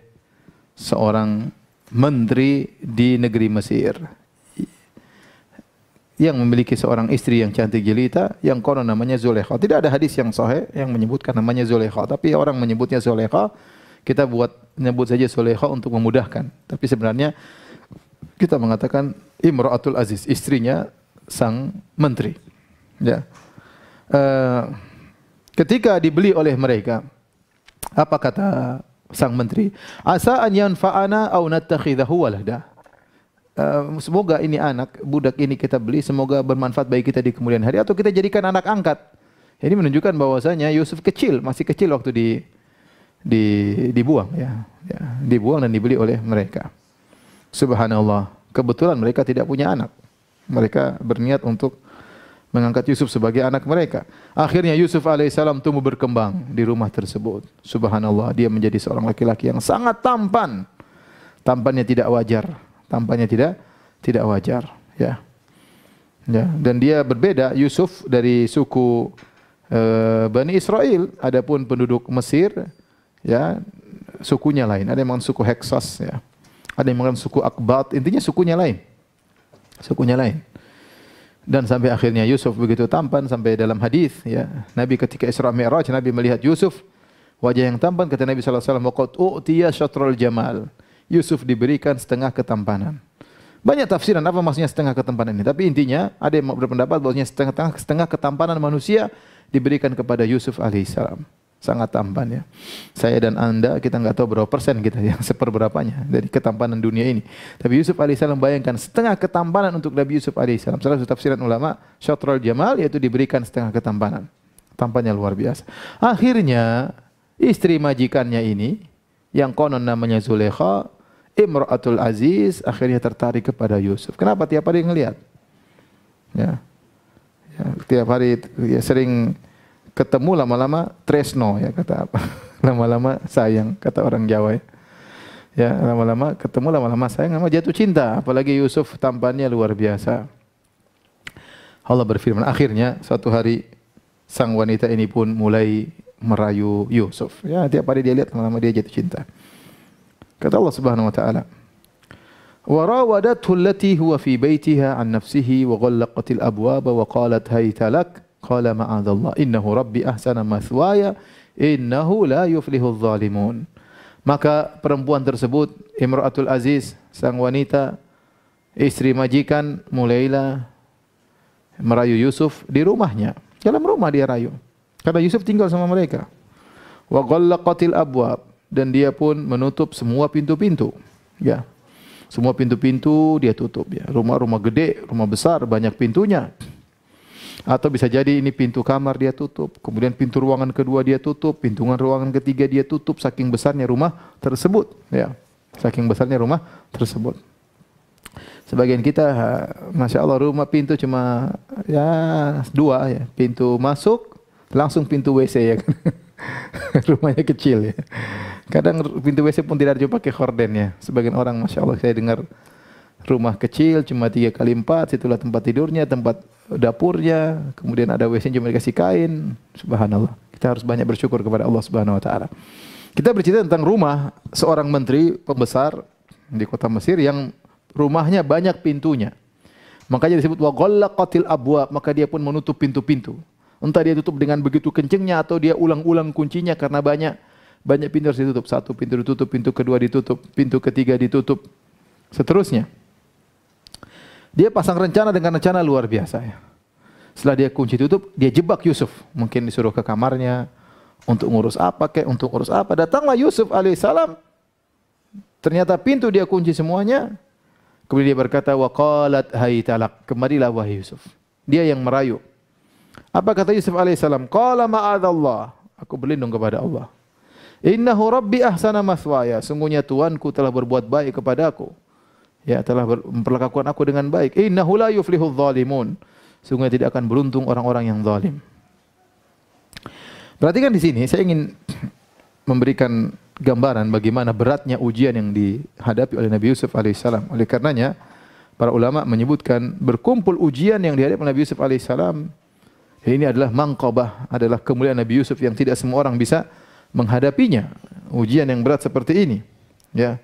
seorang menteri di negeri Mesir yang memiliki seorang istri yang cantik jelita yang konon namanya Zulaikha. Tidak ada hadis yang sahih yang menyebutkan namanya Zulaikha, tapi orang menyebutnya Zulaikha. Kita menyebut saja Zulaikha untuk memudahkan. Tapi sebenarnya kita mengatakan Imra'atul Aziz, istrinya sang menteri. Ya. Ketika dibeli oleh mereka, apa kata sang menteri? Asa an yanfa'ana aw nattakhidahu walada. Semoga ini anak, budak ini kita beli, semoga bermanfaat bagi kita di kemudian hari, atau kita jadikan anak angkat. Ini menunjukkan bahwasanya Yusuf kecil, masih kecil waktu dibuang, dibuang dan dibeli oleh mereka. Subhanallah, kebetulan mereka tidak punya anak. Mereka berniat untuk mengangkat Yusuf sebagai anak mereka. Akhirnya Yusuf alaihissalam tumbuh berkembang di rumah tersebut. Subhanallah, dia menjadi seorang laki-laki yang sangat tampan. Tampannya tidak wajar. Tampaknya tidak wajar, ya. Dan dia berbeda, Yusuf dari suku Bani Israel, adapun penduduk Mesir, ya, sukunya lain. Ada yang mengatakan suku Heksos, ya. Ada yang mengatakan suku Akbat, intinya sukunya lain. Sukunya lain. Dan sampai akhirnya Yusuf begitu tampan sampai dalam hadis, ya. Nabi ketika Isra Mi'raj, Nabi melihat Yusuf, wajah yang tampan, kata Nabi sallallahu alaihi wasallam, "Waqad u'tiya syatrul jamal." Yusuf diberikan setengah ketampanan. Banyak tafsiran apa maksudnya setengah ketampanan ini. Tapi intinya ada yang berpendapat bahwasanya setengah ketampanan manusia diberikan kepada Yusuf alaihissalam. Sangat tampan, ya. Saya dan Anda kita enggak tahu berapa persen kita yang seperberapanya dari ketampanan dunia ini. Tapi Yusuf alaihissalam bayangkan setengah ketampanan untuk Nabi Yusuf alaihissalam. Salah satu tafsiran ulama syatrul jamal yaitu diberikan setengah ketampanan. Tampannya luar biasa. Akhirnya istri majikannya ini yang konon namanya Zulaikha, Imra'atul Aziz, akhirnya tertarik kepada Yusuf. Kenapa? Tiap hari ngelihat. Ya. Tiap hari ya, sering ketemu, lama-lama tresno, ya kata apa? Lama-lama sayang, kata orang Jawa, ya. Ya, lama-lama ketemu, lama-lama sayang, lama jatuh cinta. Apalagi Yusuf tampannya luar biasa. Allah berfirman, akhirnya suatu hari sang wanita ini pun mulai merayu Yusuf. Ya, tiap hari dia lihat, lama-lama dia jatuh cinta. Kata Allah Subhanahu wa taala, "Wa rawadathu allati huwa fi baitiha an nafsihi wa ghallaqatil abwaba wa qalat hayta lak." Qala ma'adzallah innahu rabbi ahsana mathwaya innahu la yuflihudz zalimun. Maka perempuan tersebut, Imra'atul Aziz, sang wanita Istri majikan mulailah merayu Yusuf di rumahnya. Dalam rumah dia rayu. Karena Yusuf tinggal sama mereka. Wa ghallaqatil abwab, dan dia pun menutup semua pintu-pintu. Ya. Semua pintu-pintu dia tutup ya. Rumah-rumah gede, rumah besar, banyak pintunya. Atau bisa jadi ini pintu kamar dia tutup, kemudian pintu ruangan kedua dia tutup, pintu ruangan ketiga dia tutup, saking besarnya rumah tersebut ya. Saking besarnya rumah tersebut. Sebagian kita, Masya Allah, rumah pintu cuma ya 2 ya. Pintu masuk, langsung pintu WC ya kan. Rumahnya kecil ya. Kadang pintu WC pun tidak ada pakai horden ya. Sebagian orang, Masya Allah, saya dengar rumah kecil cuma 3x4, situlah tempat tidurnya, tempat dapurnya, kemudian ada WC cuma dikasih kain. Subhanallah. Kita harus banyak bersyukur kepada Allah Subhanahu wa taala. Kita bercerita tentang rumah seorang menteri pembesar di kota Mesir yang rumahnya banyak pintunya. Makanya disebut wa ghallaqatil abwab, maka dia pun menutup pintu-pintu. Entah dia tutup dengan begitu kencengnya atau dia ulang-ulang kuncinya karena banyak pintu harus ditutup. Satu pintu ditutup, pintu kedua ditutup, pintu ketiga ditutup, seterusnya. Dia pasang rencana dengan rencana luar biasa ya. Setelah dia kunci tutup, dia jebak Yusuf. Mungkin disuruh ke kamarnya untuk ngurus apa kek, untuk ngurus apa. Datanglah Yusuf alaihissalam. Ternyata pintu dia kunci semuanya. Kemudian dia berkata, wa qalat haytalak, kemarilah wahai Yusuf. Dia yang merayu. Apa kata Yusuf alaihissalam? Qala ma'adallah, aku berlindung kepada Allah. Innahu rabbi ahsana mathwaya, sungguhnya Tuanku telah berbuat baik kepadaku. Ya, telah memperlakukan aku dengan baik. Innahu la yuflihudz zalimun, sungguhnya tidak akan beruntung orang-orang yang zalim. Perhatikan di sini, saya ingin memberikan gambaran bagaimana beratnya ujian yang dihadapi oleh Nabi Yusuf alaihissalam. Oleh karenanya, para ulama menyebutkan berkumpul ujian yang dihadapi oleh Nabi Yusuf alaihissalam. Ini adalah manqabah, adalah kemuliaan Nabi Yusuf yang tidak semua orang bisa menghadapinya. Ujian yang berat seperti ini. Ya,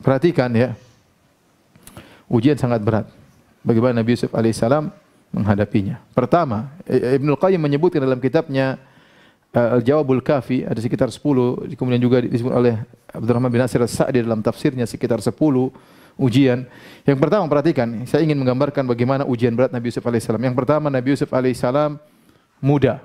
perhatikan ya, ujian sangat berat. Bagaimana Nabi Yusuf alaihissalam menghadapinya. Pertama, Ibnul Qayyim menyebutkan dalam kitabnya Al-Jawabul Kafi, ada sekitar 10, kemudian juga disebut oleh Abdurrahman bin Nasir As-Sa'di dalam tafsirnya sekitar 10 ujian. Yang pertama, perhatikan, saya ingin menggambarkan bagaimana ujian berat Nabi Yusuf alaihissalam. Yang pertama, Nabi Yusuf alaihissalam muda.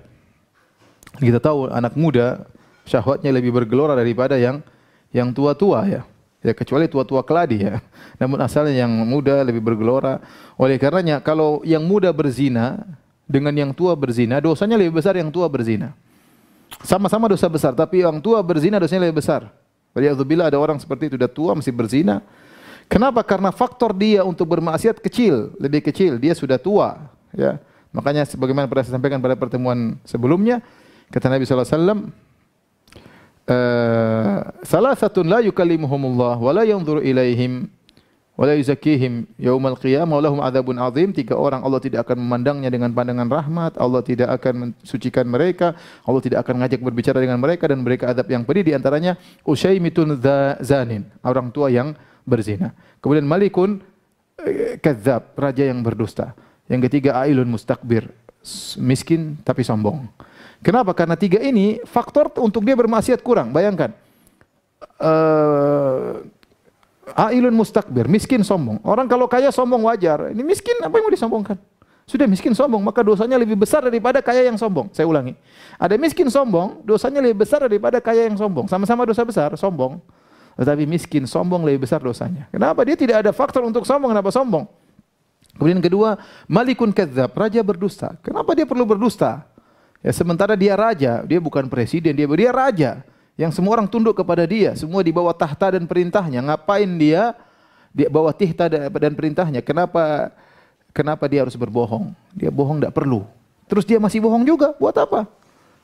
Kita tahu anak muda syahwatnya lebih bergelora daripada yang tua-tua ya. Ya, kecuali tua-tua keladi ya. Namun asalnya yang muda lebih bergelora. Oleh karenanya kalau yang muda berzina dengan yang tua berzina, dosanya lebih besar yang tua berzina. Sama-sama dosa besar, tapi yang tua berzina dosanya lebih besar. Waliyadzubillah, ada orang seperti itu, sudah tua masih berzina. Kenapa? Karena faktor dia untuk bermaksiat kecil, lebih kecil. Dia sudah tua. Ya. Makanya sebagaimana pernah saya sampaikan pada pertemuan sebelumnya, kata Nabi SAW, salasatun la yukallimuhumullah wa la yanzuru ilaihim wa la yuzakkihim yaumal qiyamah wa lahum adzabun azim. 3 orang Allah tidak akan memandangnya dengan pandangan rahmat, Allah tidak akan mensucikan mereka, Allah tidak akan ngajak berbicara dengan mereka, dan mereka azab yang pedih. Di antaranya Usyaimitun zanin, orang tua yang berzina. Kemudian Malikun kadzab, raja yang berdusta. Yang ketiga Ailun mustakbir, miskin tapi sombong. Kenapa? Karena 3 ini faktor untuk dia bermaksiat kurang. Bayangkan, Ailun mustakbir, miskin sombong. Orang kalau kaya sombong wajar. Ini miskin, apa yang mau disombongkan? Sudah miskin sombong, maka dosanya lebih besar daripada kaya yang sombong. Saya ulangi, ada miskin sombong, dosanya lebih besar daripada kaya yang sombong. Sama-sama dosa besar, sombong. Tetapi miskin sombong lebih besar dosanya. Kenapa? Dia tidak ada faktor untuk sombong. Kenapa sombong? Kemudian kedua, Malikun kadzab, raja berdusta. Kenapa dia perlu berdusta? Ya, sementara dia raja, dia bukan presiden, dia raja yang semua orang tunduk kepada dia, semua di bawah tahta dan perintahnya. Ngapain dia di bawah tahta dan perintahnya? Kenapa dia harus berbohong? Dia bohong tidak perlu. Terus dia masih bohong juga, buat apa?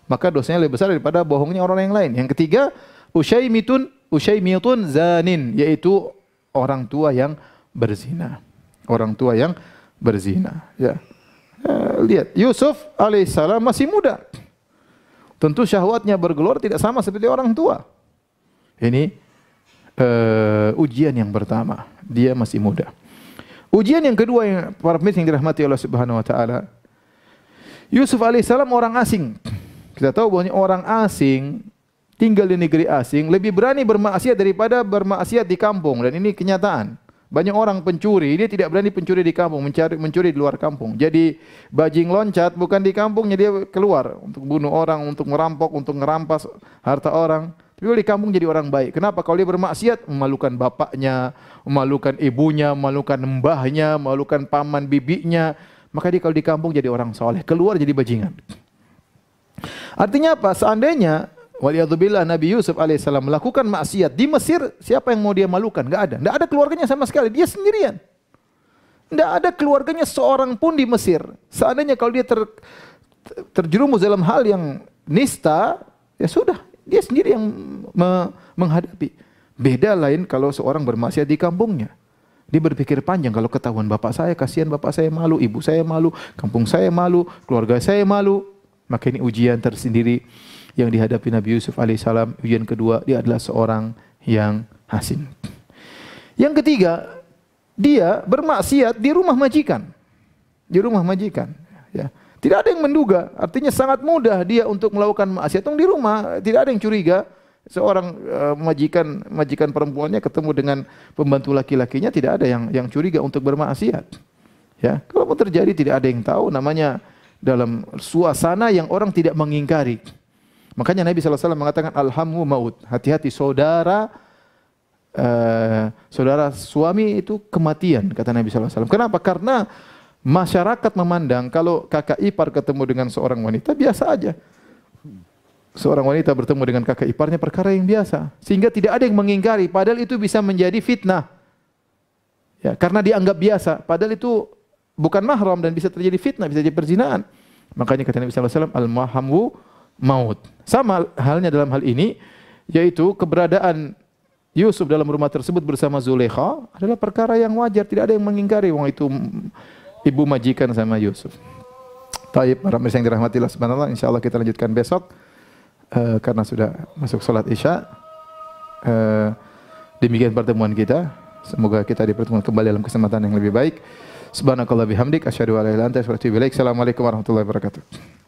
Maka dosanya lebih besar daripada bohongnya orang yang lain. Yang ketiga, Usyaimitun zanin, yaitu orang tua yang berzina. Orang tua yang berzina. Ya. Lihat, Yusuf alaihissalam masih muda. Tentu syahwatnya bergelora tidak sama seperti orang tua. Ini ujian yang pertama. Dia masih muda. Ujian yang kedua yang para pemirsa yang dirahmati Allah Subhanahu wa taala. Yusuf alaihissalam orang asing. Kita tahu bahwa orang asing tinggal di negeri asing lebih berani bermaksiat daripada bermaksiat di kampung, dan ini kenyataan. Banyak orang pencuri, dia tidak berani pencuri di kampung, mencuri di luar kampung. Jadi bajing loncat bukan di kampungnya, dia keluar untuk bunuh orang, untuk merampok, untuk merampas harta orang. Tapi kalau di kampung jadi orang baik. Kenapa? Kalau dia bermaksiat, memalukan bapaknya, memalukan ibunya, memalukan mbahnya, memalukan paman bibinya. Maka dia kalau di kampung jadi orang soleh, keluar jadi bajingan. Artinya apa? Seandainya waliyadzubillah Nabi Yusuf alaihissalam melakukan maksiat di Mesir, siapa yang mau dia malukan? Enggak ada. Enggak ada keluarganya sama sekali. Dia sendirian. Enggak ada keluarganya seorang pun di Mesir. Seandainya kalau dia terjerumus dalam hal yang nista, ya sudah, dia sendiri yang menghadapi. Beda lain kalau seorang bermaksiat di kampungnya. Dia berpikir panjang, kalau ketahuan bapak saya, kasihan bapak saya malu, ibu saya malu, kampung saya malu, keluarga saya malu. Maka ini ujian tersendiri yang dihadapi Nabi Yusuf alaihissalam. Ujian kedua, dia adalah seorang yang asing. Yang ketiga, dia bermaksiat di rumah majikan. Di rumah majikan. Ya. Tidak ada yang menduga. Artinya sangat mudah dia untuk melakukan maksiat. Di rumah tidak ada yang curiga. Seorang majikan perempuannya ketemu dengan pembantu laki-lakinya, tidak ada yang curiga untuk bermaksiat. Ya, kalau terjadi tidak ada yang tahu. Namanya dalam suasana yang orang tidak mengingkari. Makanya Nabi SAW mengatakan alhamu maut. Hati-hati saudara suami itu kematian, kata Nabi SAW. Kenapa? Karena masyarakat memandang kalau kakak ipar ketemu dengan seorang wanita biasa aja. Seorang wanita bertemu dengan kakak iparnya perkara yang biasa, sehingga tidak ada yang mengingkari. Padahal itu bisa menjadi fitnah. Ya, karena dianggap biasa. Padahal itu bukan mahram dan bisa terjadi fitnah, bisa jadi perzinahan. Makanya kata Nabi SAW, al-mahamu maut. Sama halnya dalam hal ini, yaitu keberadaan Yusuf dalam rumah tersebut bersama Zulaikha adalah perkara yang wajar, tidak ada yang mengingkari. Wong itu ibu majikan sama Yusuf. Taib, para yang dirahmati Allah subhanahu wa ta'ala, insyaallah kita lanjutkan besok karena sudah masuk salat Isya. Demikian pertemuan kita. Semoga kita dipertemukan kembali dalam kesempatan yang lebih baik. Subhanakallah bihamdik asyhadu an la ilaha illa anta astaghfiruka wa atubu ilaik. Assalamualaikum warahmatullahi wabarakatuh.